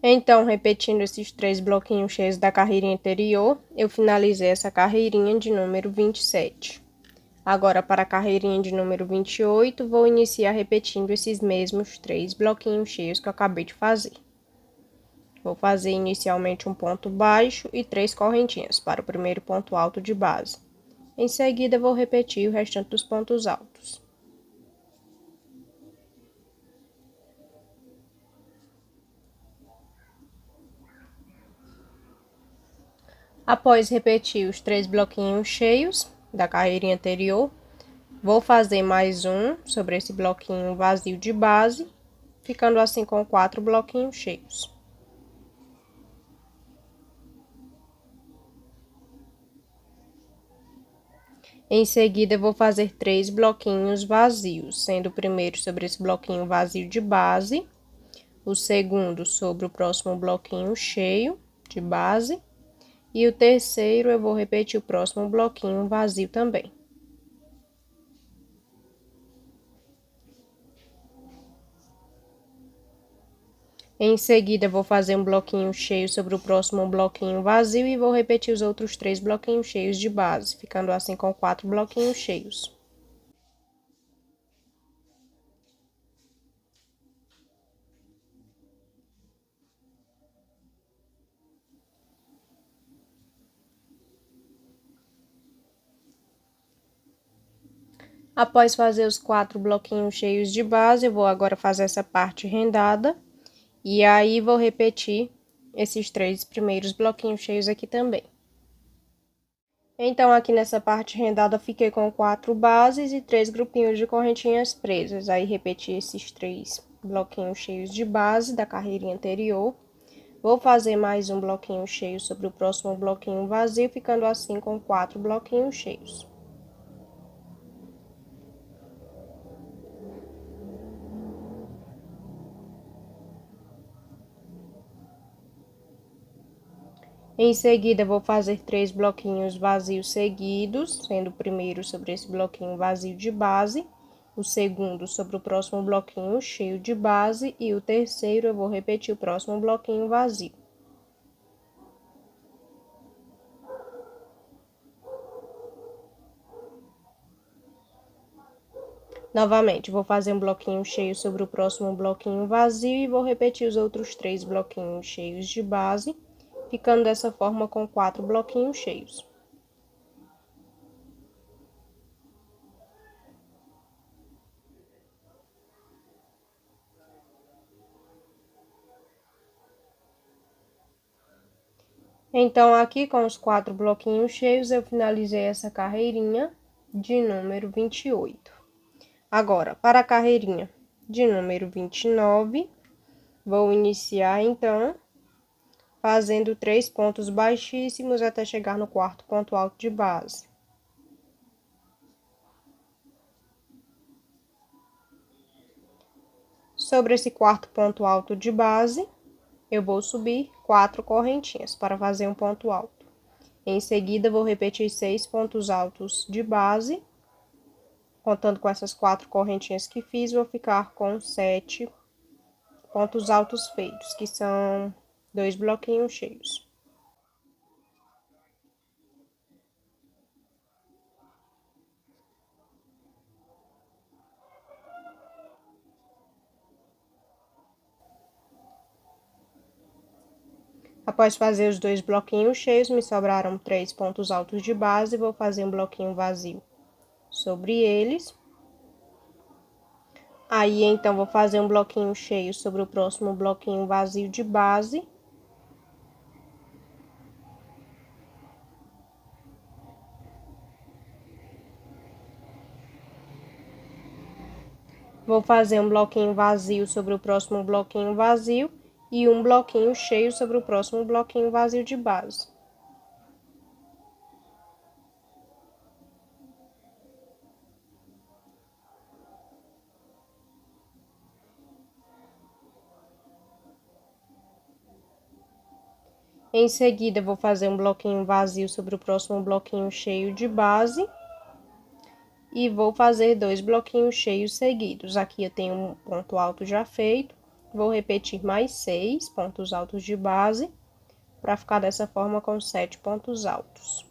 Então, repetindo esses 3 bloquinhos cheios da carreirinha anterior, eu finalizei essa carreirinha de número 27. Agora, para a carreirinha de número 28, vou iniciar repetindo esses mesmos 3 bloquinhos cheios que eu acabei de fazer. Vou fazer inicialmente um ponto baixo e 3 correntinhas para o primeiro ponto alto de base. Em seguida, vou repetir o restante dos pontos altos. Após repetir os 3 bloquinhos cheios da carreirinha anterior, vou fazer mais um sobre esse bloquinho vazio de base, ficando assim com 4 bloquinhos cheios. Em seguida, vou fazer 3 bloquinhos vazios, sendo o primeiro sobre esse bloquinho vazio de base, o segundo sobre o próximo bloquinho cheio de base, e o terceiro eu vou repetir o próximo bloquinho vazio também. Em seguida, vou fazer um bloquinho cheio sobre o próximo bloquinho vazio e vou repetir os outros 3 bloquinhos cheios de base, ficando assim com 4 bloquinhos cheios. Após fazer os 4 bloquinhos cheios de base, eu vou agora fazer essa parte rendada. E aí, vou repetir esses 3 primeiros bloquinhos cheios aqui também. Então, aqui nessa parte rendada, fiquei com 4 bases e 3 grupinhos de correntinhas presas. Aí, repeti esses 3 bloquinhos cheios de base da carreirinha anterior. Vou fazer mais um bloquinho cheio sobre o próximo bloquinho vazio, ficando assim com 4 bloquinhos cheios. Em seguida, vou fazer 3 bloquinhos vazios seguidos, sendo o primeiro sobre esse bloquinho vazio de base, o segundo sobre o próximo bloquinho cheio de base e o terceiro eu vou repetir o próximo bloquinho vazio. Novamente, vou fazer um bloquinho cheio sobre o próximo bloquinho vazio e vou repetir os outros 3 bloquinhos cheios de base, ficando dessa forma com 4 bloquinhos cheios. Então, aqui com os 4 bloquinhos cheios, eu finalizei essa carreirinha de número 28. Agora, para a carreirinha de número 29, vou iniciar, então, fazendo 3 pontos baixíssimos até chegar no quarto ponto alto de base. Sobre esse quarto ponto alto de base, eu vou subir 4 correntinhas para fazer um ponto alto. Em seguida, vou repetir 6 pontos altos de base. Contando com essas 4 correntinhas que fiz, vou ficar com 7 pontos altos feitos, que são 2 bloquinhos cheios. Após fazer os 2 bloquinhos cheios, me sobraram 3 pontos altos de base, vou fazer um bloquinho vazio sobre eles. Aí, então, vou fazer um bloquinho cheio sobre o próximo bloquinho vazio de base. Vou fazer um bloquinho vazio sobre o próximo bloquinho vazio e um bloquinho cheio sobre o próximo bloquinho vazio de base. Em seguida, vou fazer um bloquinho vazio sobre o próximo bloquinho cheio de base. E vou fazer 2 bloquinhos cheios seguidos. Aqui eu tenho um ponto alto já feito. vou repetir mais 6 pontos altos de base, para ficar dessa forma com 7 pontos altos.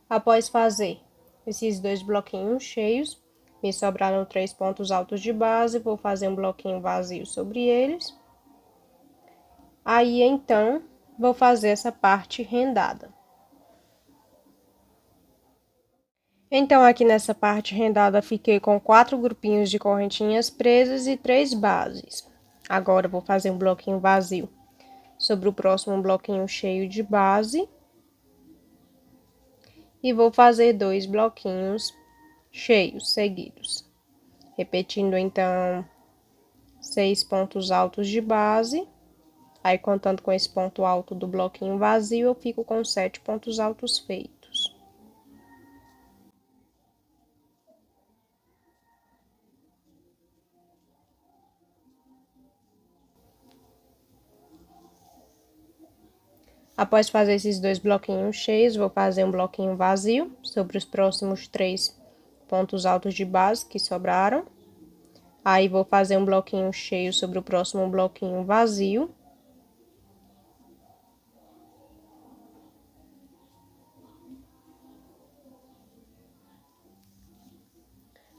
Após fazer esses 2 bloquinhos cheios, me sobraram 3 pontos altos de base, vou fazer um bloquinho vazio sobre eles. Aí, então, vou fazer essa parte rendada. Então, aqui nessa parte rendada, fiquei com 4 grupinhos de correntinhas presas e 3 bases. Agora, vou fazer um bloquinho vazio sobre o próximo bloquinho cheio de base. E vou fazer 2 bloquinhos cheios seguidos. Repetindo, então, 6 pontos altos de base. Aí, contando com esse ponto alto do bloquinho vazio, eu fico com 7 pontos altos feitos. Após fazer esses 2 bloquinhos cheios, vou fazer um bloquinho vazio sobre os próximos 3 pontos altos de base que sobraram. Aí, vou fazer um bloquinho cheio sobre o próximo bloquinho vazio.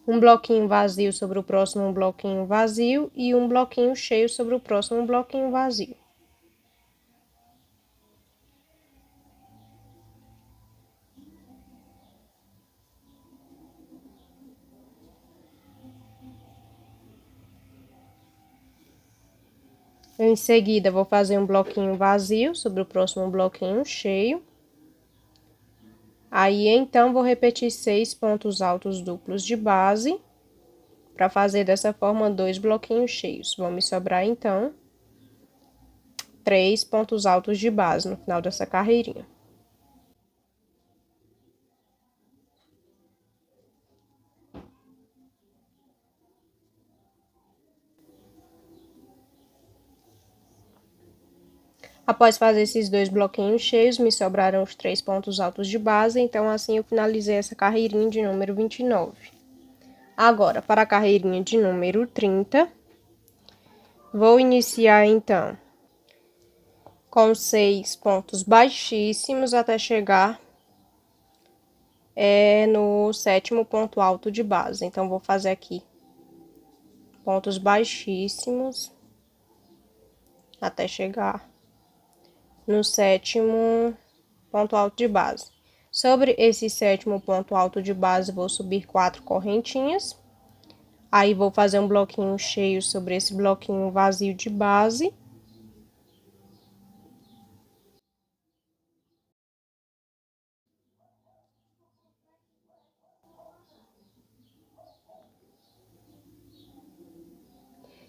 Um bloquinho vazio sobre o próximo bloquinho vazio e um bloquinho cheio sobre o próximo bloquinho vazio. Em seguida, vou fazer um bloquinho vazio sobre o próximo bloquinho cheio. Aí, então, vou repetir 6 pontos altos duplos de base, para fazer dessa forma 2 bloquinhos cheios. Vão me sobrar, então, 3 pontos altos de base no final dessa carreirinha. Após fazer esses 2 bloquinhos cheios, me sobraram os 3 pontos altos de base, então assim eu finalizei essa carreirinha de número 29. Agora, para a carreirinha de número 30, vou iniciar então com 6 pontos baixíssimos até chegar no 7º ponto alto de base. Então, vou fazer aqui pontos baixíssimos até chegar no 7º ponto alto de base. Sobre esse 7º ponto alto de base, vou subir 4 correntinhas. Aí, vou fazer um bloquinho cheio sobre esse bloquinho vazio de base.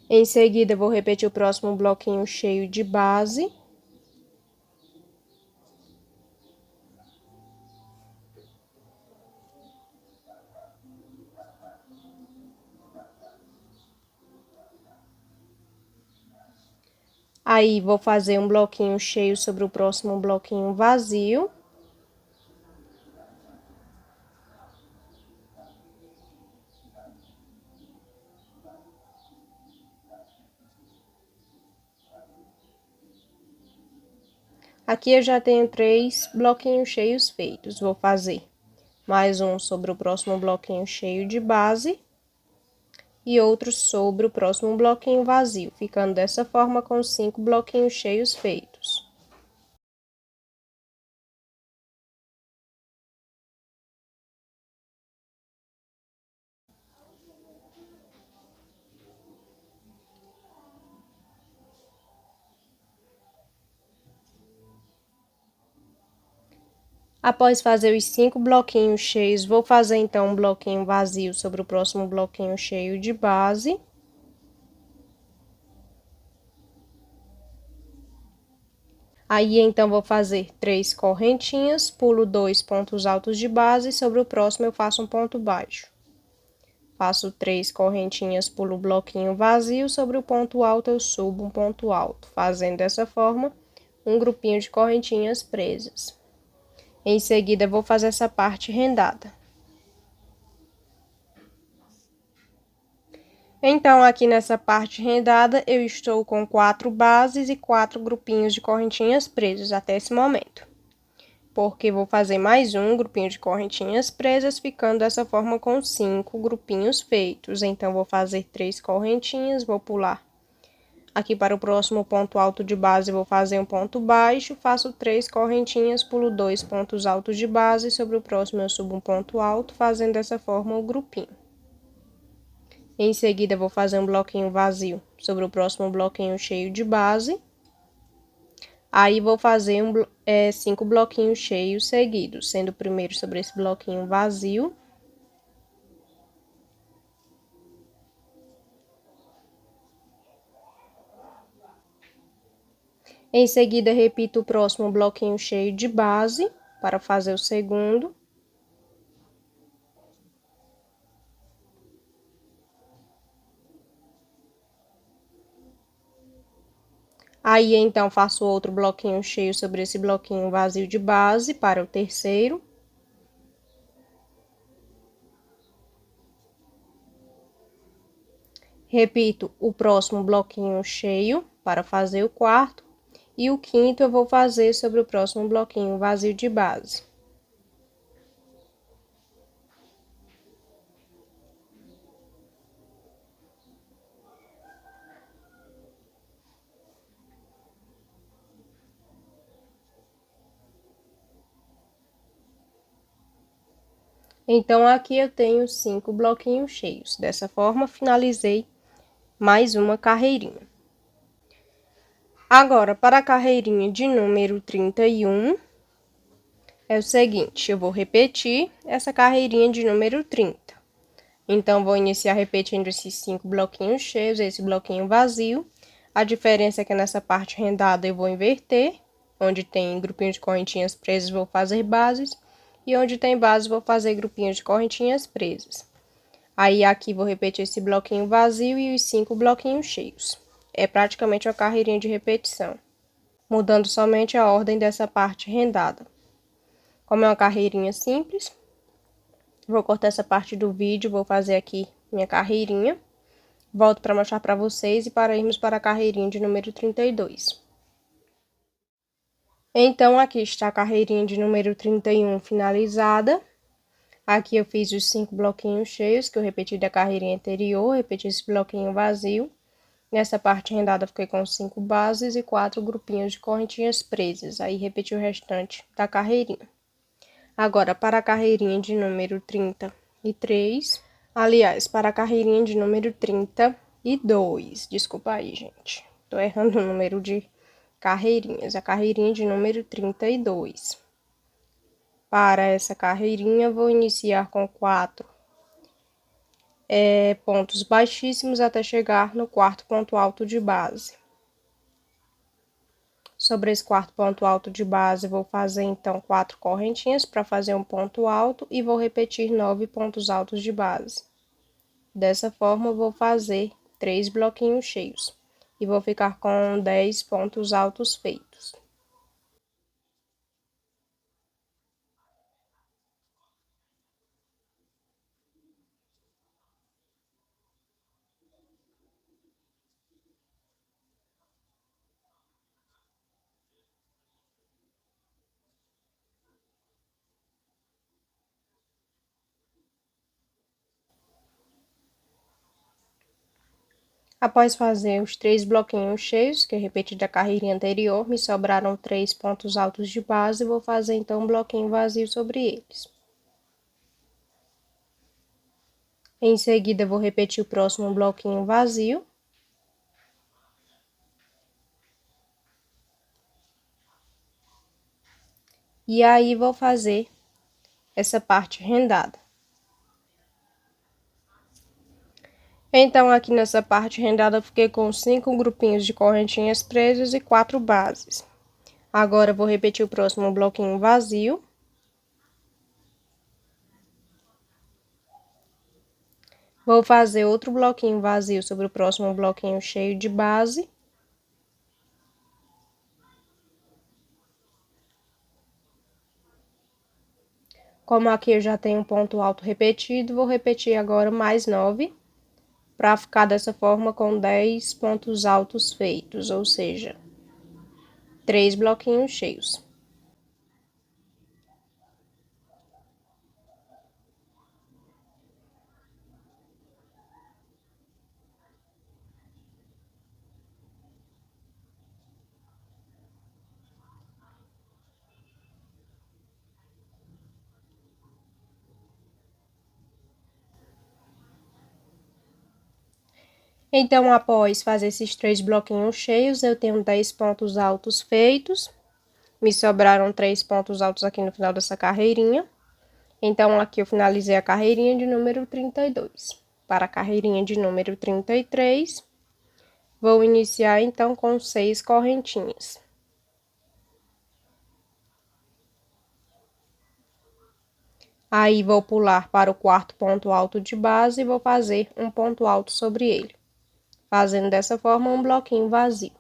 Em seguida, vou repetir o próximo bloquinho cheio de base. Aí, vou fazer um bloquinho cheio sobre o próximo bloquinho vazio. Aqui eu já tenho 3 bloquinhos cheios feitos. Vou fazer mais um sobre o próximo bloquinho cheio de base e outro sobre o próximo bloquinho vazio, ficando dessa forma com 5 bloquinhos cheios feitos. Após fazer os 5 bloquinhos cheios, vou fazer então um bloquinho vazio sobre o próximo bloquinho cheio de base. Aí, então, vou fazer 3 correntinhas, pulo 2 pontos altos de base, sobre o próximo eu faço um ponto baixo. Faço 3 correntinhas, pulo o bloquinho vazio, sobre o ponto alto eu subo um ponto alto, fazendo dessa forma um grupinho de correntinhas presas. Em seguida, vou fazer essa parte rendada. Então, aqui nessa parte rendada, eu estou com 4 bases e 4 grupinhos de correntinhas presas até esse momento. Porque vou fazer mais um grupinho de correntinhas presas, ficando dessa forma com 5 grupinhos feitos. Então, vou fazer 3 correntinhas, vou pular aqui para o próximo ponto alto de base, vou fazer um ponto baixo, faço 3 correntinhas, pulo 2 pontos altos de base, sobre o próximo eu subo um ponto alto, fazendo dessa forma o grupinho. Em seguida, vou fazer um bloquinho vazio sobre o próximo bloquinho cheio de base. Aí, vou fazer 5 bloquinhos cheios seguidos, sendo o primeiro sobre esse bloquinho vazio. Em seguida, repito o próximo bloquinho cheio de base para fazer o segundo. Aí, então, faço outro bloquinho cheio sobre esse bloquinho vazio de base para o terceiro. Repito o próximo bloquinho cheio para fazer o quarto. E o quinto eu vou fazer sobre o próximo bloquinho vazio de base. Então, aqui eu tenho 5 bloquinhos cheios. Dessa forma, finalizei mais uma carreirinha. Agora, para a carreirinha de número 31, é o seguinte, eu vou repetir essa carreirinha de número 30. Então, vou iniciar repetindo esses 5 bloquinhos cheios, esse bloquinho vazio. A diferença é que nessa parte rendada eu vou inverter, onde tem grupinho de correntinhas presas, vou fazer bases. E onde tem base, vou fazer grupinhos de correntinhas presas. Aí, aqui, vou repetir esse bloquinho vazio e os 5 bloquinhos cheios. É praticamente uma carreirinha de repetição, mudando somente a ordem dessa parte rendada. Como é uma carreirinha simples, vou cortar essa parte do vídeo, vou fazer aqui minha carreirinha. Volto para mostrar para vocês e para irmos para a carreirinha de número 32. Então, aqui está a carreirinha de número 31 finalizada. Aqui eu fiz os 5 bloquinhos cheios, que eu repeti da carreirinha anterior, repeti esse bloquinho vazio. Nessa parte rendada, fiquei com 5 bases e 4 grupinhos de correntinhas presas. Aí, repeti o restante da carreirinha. Agora, para a carreirinha de número 33, aliás, para a carreirinha de número 32, desculpa aí, gente. Tô errando o número de carreirinhas, a carreirinha de número 32. Para essa carreirinha, vou iniciar com 4 pontos baixíssimos até chegar no quarto ponto alto de base. Sobre esse quarto ponto alto de base, vou fazer então 4 correntinhas para fazer um ponto alto e vou repetir 9 pontos altos de base. Dessa forma, vou fazer 3 bloquinhos cheios e vou ficar com 10 pontos altos feitos. Após fazer os 3 bloquinhos cheios, que eu repeti da carreirinha anterior, me sobraram 3 pontos altos de base, vou fazer então um bloquinho vazio sobre eles. Em seguida, vou repetir o próximo bloquinho vazio. E aí, vou fazer essa parte rendada. Então, aqui nessa parte rendada, eu fiquei com 5 grupinhos de correntinhas presas e 4 bases. Agora, vou repetir o próximo bloquinho vazio. Vou fazer outro bloquinho vazio sobre o próximo bloquinho cheio de base. Como aqui eu já tenho um ponto alto repetido, vou repetir agora mais 9, para ficar dessa forma com 10 pontos altos feitos, ou seja, 3 bloquinhos cheios. Então, após fazer esses 3 bloquinhos cheios, eu tenho 10 pontos altos feitos. Me sobraram 3 pontos altos aqui no final dessa carreirinha. Então, aqui eu finalizei a carreirinha de número 32. Para a carreirinha de número 33, vou iniciar, então, com 6 correntinhas. Aí, vou pular para o quarto ponto alto de base e vou fazer um ponto alto sobre ele, fazendo dessa forma um bloquinho vazio.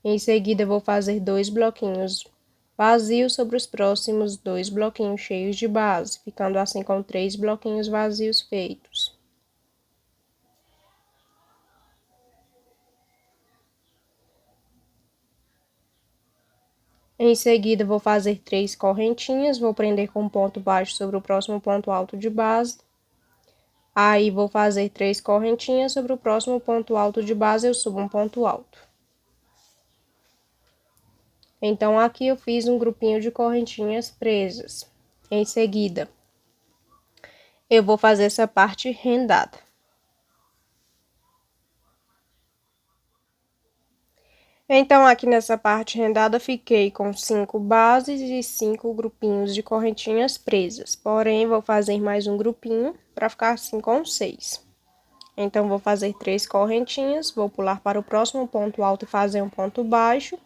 Em seguida, vou fazer 2 bloquinhos vazios sobre os próximos 2 bloquinhos cheios de base, ficando assim com 3 bloquinhos vazios feitos. Em seguida, vou fazer 3 correntinhas, vou prender com ponto baixo sobre o próximo ponto alto de base. Aí, vou fazer 3 correntinhas sobre o próximo ponto alto de base, eu subo um ponto alto. Então, aqui eu fiz um grupinho de correntinhas presas. Em seguida, eu vou fazer essa parte rendada. Então, aqui nessa parte rendada, fiquei com 5 bases e 5 grupinhos de correntinhas presas. Porém, vou fazer mais um grupinho para ficar assim com 6. Então, vou fazer 3 correntinhas, vou pular para o próximo ponto alto e fazer um ponto baixo.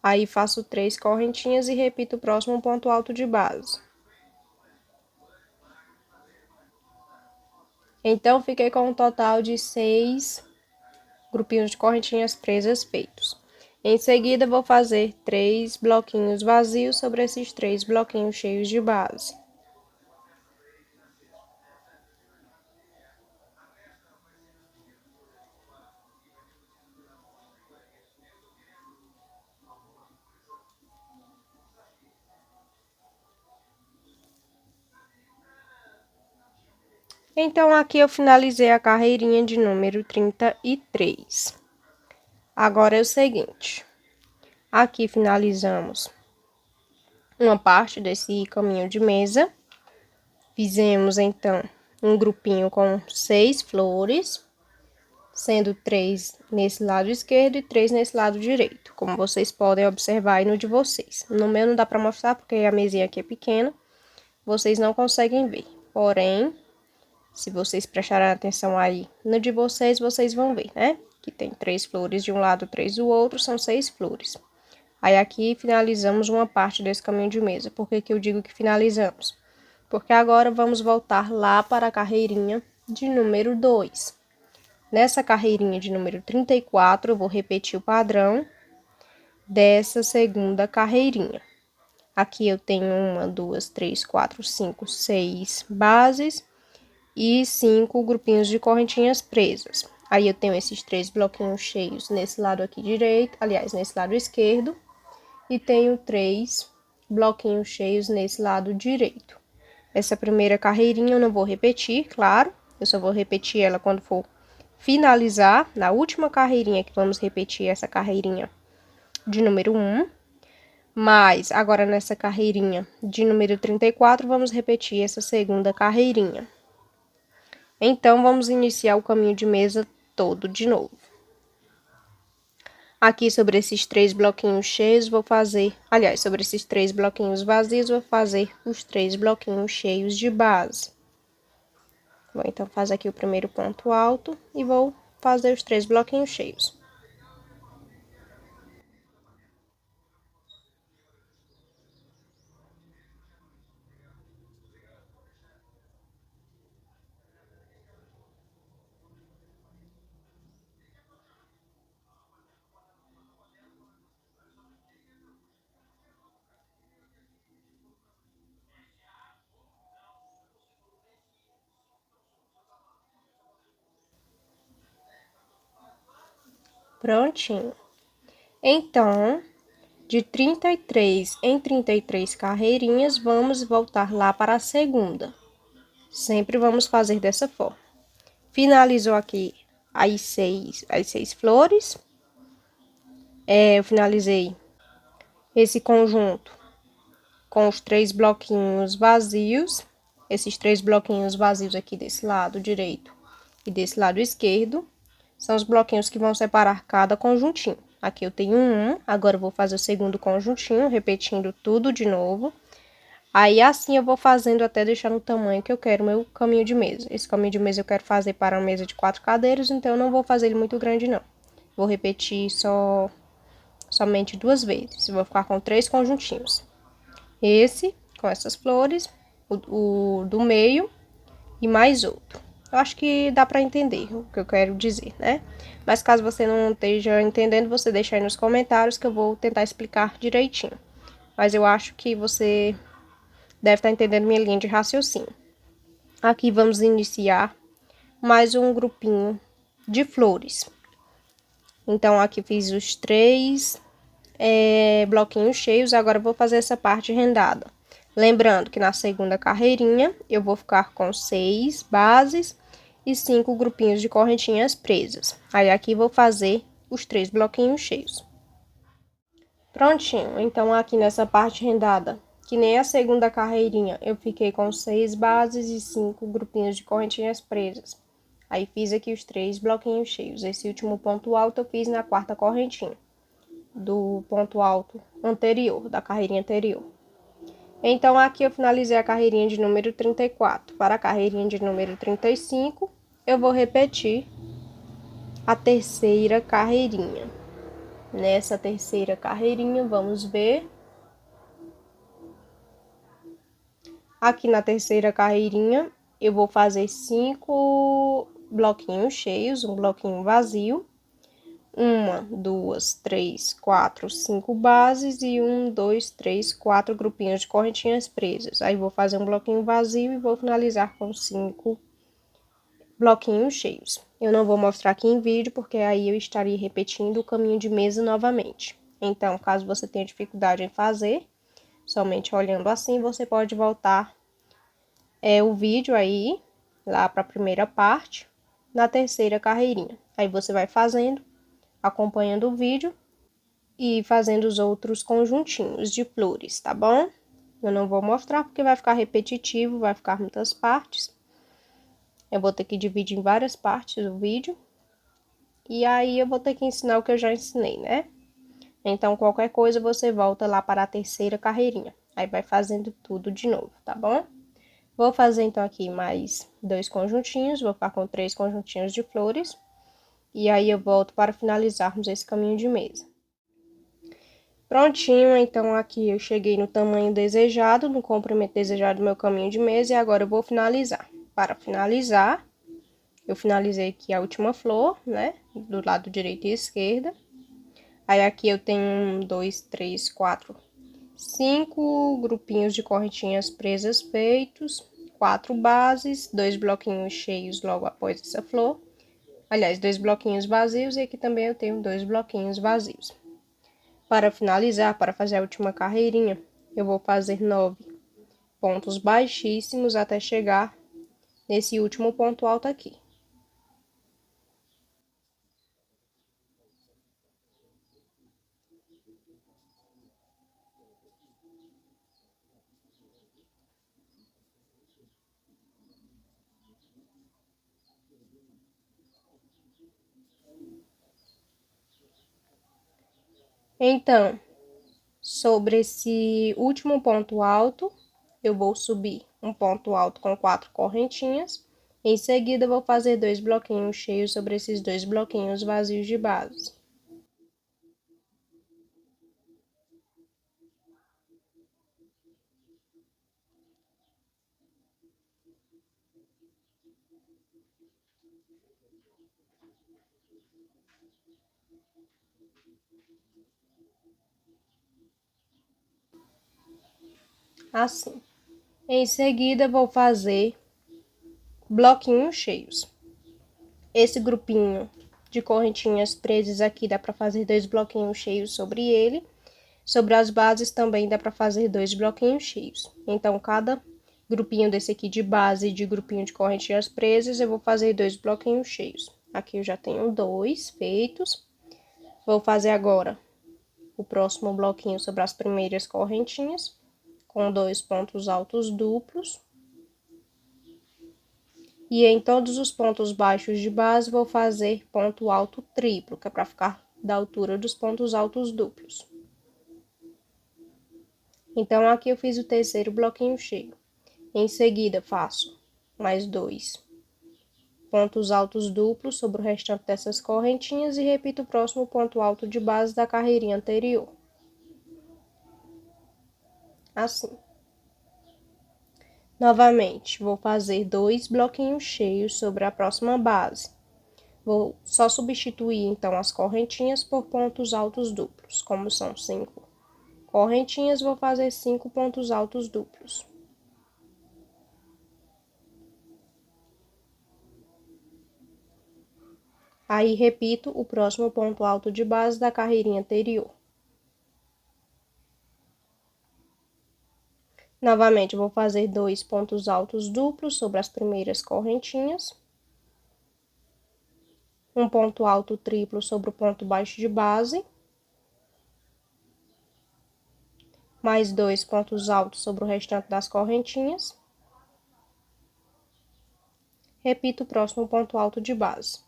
Aí, faço 3 correntinhas e repito o próximo ponto alto de base. Então, fiquei com um total de 6 grupinhos de correntinhas presas feitos. Em seguida, vou fazer 3 bloquinhos vazios sobre esses 3 bloquinhos cheios de base. Então, aqui eu finalizei a carreirinha de número 33. Agora é o seguinte, aqui finalizamos uma parte desse caminho de mesa. Fizemos, então, um grupinho com 6 flores, sendo 3 nesse lado esquerdo e 3 nesse lado direito, como vocês podem observar aí no de vocês. No meu não dá para mostrar porque a mesinha aqui é pequena, vocês não conseguem ver. Porém, se vocês prestarem atenção aí no de vocês, vocês vão ver, né? Que tem 3 flores de um lado, 3 do outro, são 6 flores. Aí, aqui, finalizamos uma parte desse caminho de mesa. Por que que eu digo que finalizamos? Porque agora vamos voltar lá para a carreirinha de número 2. Nessa carreirinha de número 34, eu vou repetir o padrão dessa segunda carreirinha. Aqui eu tenho 1, 2, 3, 4, 5, 6 bases e 5 grupinhos de correntinhas presas. Aí, eu tenho esses 3 bloquinhos cheios nesse lado aqui direito, aliás, nesse lado esquerdo, e tenho 3 bloquinhos cheios nesse lado direito. Essa primeira carreirinha eu não vou repetir, claro, eu só vou repetir ela quando for finalizar, na última carreirinha que vamos repetir essa carreirinha de número 1. Mas, agora nessa carreirinha de número 34, vamos repetir essa segunda carreirinha. Então, vamos iniciar o caminho de mesa todo de novo. Aqui, sobre esses 3 bloquinhos cheios, vou fazer... Aliás, sobre esses 3 bloquinhos vazios, vou fazer os 3 bloquinhos cheios de base. Vou, então, fazer aqui o primeiro ponto alto e vou fazer os 3 bloquinhos cheios. Prontinho. Então, de 33 em 33 carreirinhas, vamos voltar lá para a segunda. Sempre vamos fazer dessa forma. Finalizou aqui as seis flores. Eu finalizei esse conjunto com os 3 bloquinhos vazios. Esses 3 bloquinhos vazios aqui desse lado direito e desse lado esquerdo são os bloquinhos que vão separar cada conjuntinho. Aqui eu tenho um, agora eu vou fazer o segundo conjuntinho, repetindo tudo de novo. Aí assim eu vou fazendo até deixar no tamanho que eu quero o meu caminho de mesa. Esse caminho de mesa eu quero fazer para uma mesa de 4 cadeiras, então eu não vou fazer ele muito grande não. Vou repetir somente 2 vezes, vou ficar com 3 conjuntinhos. Esse, com essas flores, o do meio e mais outro. Eu acho que dá para entender o que eu quero dizer, né? Mas caso você não esteja entendendo, você deixa aí nos comentários que eu vou tentar explicar direitinho. Mas eu acho que você deve estar entendendo minha linha de raciocínio. Aqui vamos iniciar mais um grupinho de flores. Então, aqui fiz os 3 bloquinhos cheios, agora eu vou fazer essa parte rendada. Lembrando que na segunda carreirinha eu vou ficar com 6 bases e 5 grupinhos de correntinhas presas. Aí aqui vou fazer os 3 bloquinhos cheios. Prontinho, então aqui nessa parte rendada, que nem a segunda carreirinha, eu fiquei com 6 bases e 5 grupinhos de correntinhas presas. Aí fiz aqui os 3 bloquinhos cheios. Esse último ponto alto eu fiz na quarta correntinha do ponto alto anterior, da carreirinha anterior. Então, aqui eu finalizei a carreirinha de número 34. Para a carreirinha de número 35, eu vou repetir a terceira carreirinha. Nessa terceira carreirinha, vamos ver. Aqui na terceira carreirinha, eu vou fazer 5 bloquinhos cheios, um bloquinho vazio. 1, 2, 3, 4, 5 bases e 1, 2, 3, 4 grupinhos de correntinhas presas. Aí vou fazer um bloquinho vazio e vou finalizar com 5 bloquinhos cheios. Eu não vou mostrar aqui em vídeo, porque aí eu estaria repetindo o caminho de mesa novamente. Então, caso você tenha dificuldade em fazer, somente olhando assim, você pode voltar o vídeo aí, lá para a primeira parte, na terceira carreirinha. Aí você vai fazendo, acompanhando o vídeo e fazendo os outros conjuntinhos de flores, tá bom? Eu não vou mostrar porque vai ficar repetitivo, vai ficar muitas partes. Eu vou ter que dividir em várias partes o vídeo. E aí eu vou ter que ensinar o que eu já ensinei, né? Então, qualquer coisa você volta lá para a terceira carreirinha. Aí vai fazendo tudo de novo, tá bom? Vou fazer então aqui mais 2 conjuntinhos, vou ficar com 3 conjuntinhos de flores. E aí eu volto para finalizarmos esse caminho de mesa. Prontinho, então aqui eu cheguei no tamanho desejado, no comprimento desejado do meu caminho de mesa e agora eu vou finalizar. Para finalizar, eu finalizei aqui a última flor, né, do lado direito e esquerda. Aí aqui eu tenho 1, 2, 3, 4, 5 grupinhos de correntinhas presas feitos, 4 bases, 2 bloquinhos cheios logo após essa flor. Aliás, 2 bloquinhos vazios e aqui também eu tenho 2 bloquinhos vazios. Para finalizar, para fazer a última carreirinha, eu vou fazer 9 pontos baixíssimos até chegar nesse último ponto alto aqui. Então, sobre esse último ponto alto, eu vou subir um ponto alto com 4 correntinhas. Em seguida, eu vou fazer 2 bloquinhos cheios sobre esses 2 bloquinhos vazios de base. Assim. Em seguida, vou fazer bloquinhos cheios. Esse grupinho de correntinhas presas aqui, dá para fazer 2 bloquinhos cheios sobre ele. Sobre as bases também dá para fazer 2 bloquinhos cheios. Então, cada grupinho desse aqui de base e de grupinho de correntinhas presas, eu vou fazer 2 bloquinhos cheios. Aqui eu já tenho 2 feitos. Vou fazer agora o próximo bloquinho sobre as primeiras correntinhas, com 2 pontos altos duplos. E em todos os pontos baixos de base, vou fazer ponto alto triplo, que é para ficar da altura dos pontos altos duplos. Então, aqui eu fiz o terceiro bloquinho cheio. Em seguida, faço mais 2 pontos altos duplos sobre o restante dessas correntinhas e repito o próximo ponto alto de base da carreirinha anterior. Assim. Novamente, vou fazer 2 bloquinhos cheios sobre a próxima base. Vou só substituir, então, as correntinhas por pontos altos duplos. Como são 5 correntinhas, vou fazer 5 pontos altos duplos. Aí, repito o próximo ponto alto de base da carreirinha anterior. Novamente, vou fazer 2 pontos altos duplos sobre as primeiras correntinhas. Um ponto alto triplo sobre o ponto baixo de base. Mais 2 pontos altos sobre o restante das correntinhas. Repito o próximo ponto alto de base.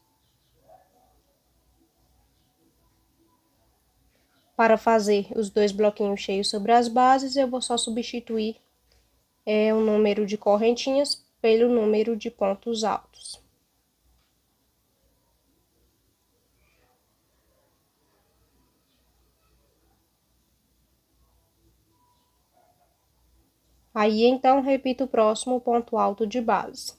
Para fazer os 2 bloquinhos cheios sobre as bases, eu vou só substituir o número de correntinhas pelo número de pontos altos. Aí, então, repito o próximo ponto alto de base.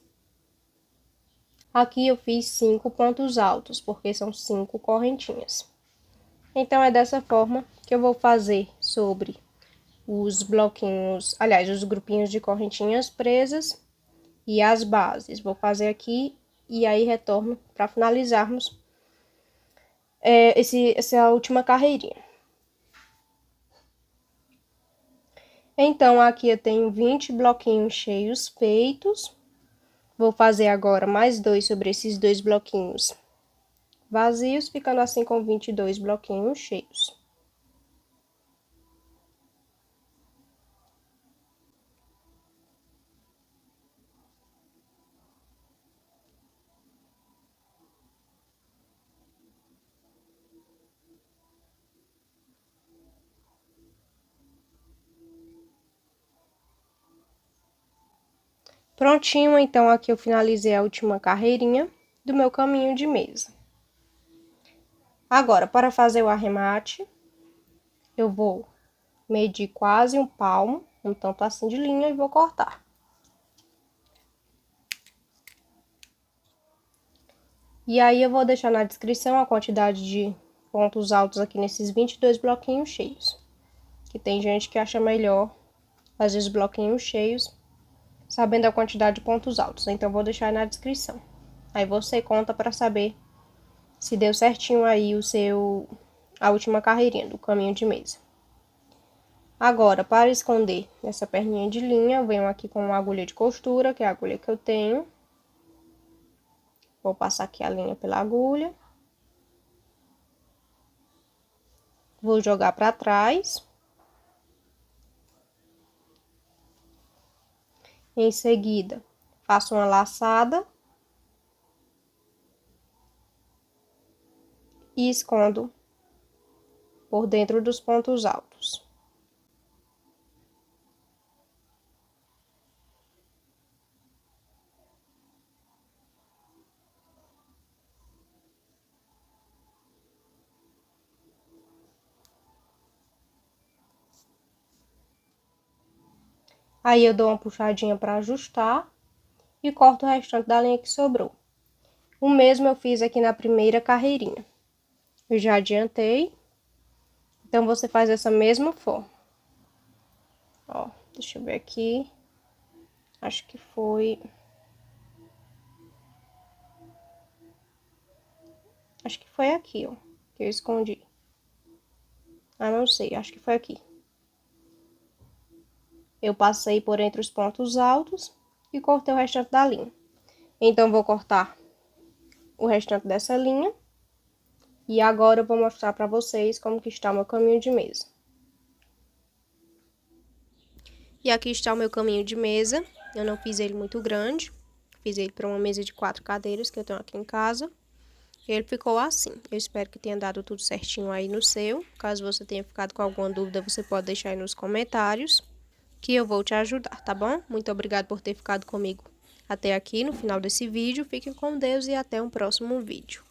Aqui eu fiz 5 pontos altos, porque são 5 correntinhas. Então, é dessa forma que eu vou fazer sobre os bloquinhos, aliás, os grupinhos de correntinhas presas e as bases. Vou fazer aqui e aí retorno para finalizarmos essa última carreirinha. Então, aqui eu tenho 20 bloquinhos cheios feitos. Vou fazer agora mais 2 sobre esses 2 bloquinhos vazios, ficando assim com 22 bloquinhos cheios. Prontinho, então aqui eu finalizei a última carreirinha do meu caminho de mesa. Agora, para fazer o arremate, eu vou medir quase um palmo, um tanto assim de linha, e vou cortar. E aí, eu vou deixar na descrição a quantidade de pontos altos aqui nesses 22 bloquinhos cheios. Que tem gente que acha melhor fazer os bloquinhos cheios, sabendo a quantidade de pontos altos. Então, eu vou deixar na descrição. Aí, você conta para saber se deu certinho aí a última carreirinha do caminho de mesa. Agora, para esconder essa perninha de linha, eu venho aqui com uma agulha de costura, que é a agulha que eu tenho. Vou passar aqui a linha pela agulha. Vou jogar para trás. Em seguida, faço uma laçada. E escondo por dentro dos pontos altos. Aí, eu dou uma puxadinha para ajustar e corto o restante da linha que sobrou. O mesmo eu fiz aqui na primeira carreirinha. Eu já adiantei. Então, você faz dessa mesma forma. Ó, deixa eu ver aqui. Acho que foi... Acho que foi aqui, ó, que eu escondi. Ah, não sei, acho que foi aqui. Eu passei por entre os pontos altos e cortei o restante da linha. Então, vou cortar o restante dessa linha. E agora eu vou mostrar pra vocês como que está o meu caminho de mesa. E aqui está o meu caminho de mesa. Eu não fiz ele muito grande. Fiz ele para uma mesa de 4 cadeiras que eu tenho aqui em casa. Ele ficou assim. Eu espero que tenha dado tudo certinho aí no seu. Caso você tenha ficado com alguma dúvida, você pode deixar aí nos comentários, que eu vou te ajudar, tá bom? Muito obrigada por ter ficado comigo até aqui no final desse vídeo. Fiquem com Deus e até um próximo vídeo.